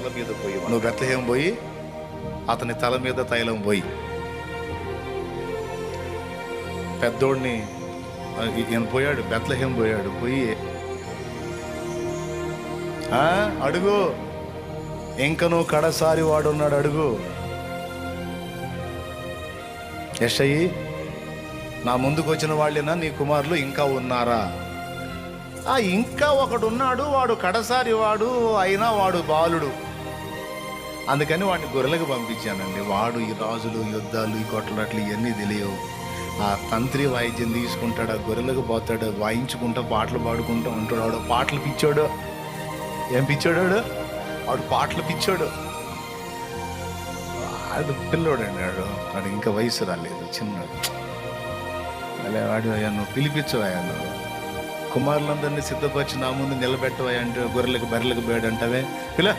తల మీద పోయి, నువ్వు బెత్లెహేము పోయి అతని తల మీద తైలం పోయి. పెద్దోడిని ఈయన పోయాడు, బెత్లెహేము పోయాడు. పోయి అడుగు, ఇంకను కడసారి వాడున్నాడు, అడుగు. యెషయి, నా ముందుకు వచ్చిన వాళ్ళేనా నీ కుమారులు ఇంకా ఉన్నారా? ఇంకా ఒకడు ఉన్నాడు, వాడు కడసారి వాడు, అయినా వాడు బాలుడు, అందుకని వాడిని గొర్రెలకు పంపించానండి. వాడు ఈ రాజులు, యుద్ధాలు, ఈ కొట్లాట్లు ఇవన్నీ తెలియవు. ఆ తంత్రి వాయిద్యం తీసుకుంటాడు, ఆ గొర్రెలకు పోతాడు, వాయించుకుంటా పాటలు పాడుకుంటూ ఉంటాడు. వాడు పాటలు పిచ్చోడు. ఏం పిచ్చోడు వాడు? పాటలు పిచ్చోడు. వాడు పిల్లోడు అండి, వాడు ఇంకా వయసు రాలేదు, చిన్నాడు. అలా వాడు నువ్వు పిలిపించవా, నువ్వు కుమారులందరినీ సిద్ధపరిచి నా ముందు నిలబెట్టవా అంటే, గొర్రెలకు బర్రెలకు బేడు అంటావే, పిల్ల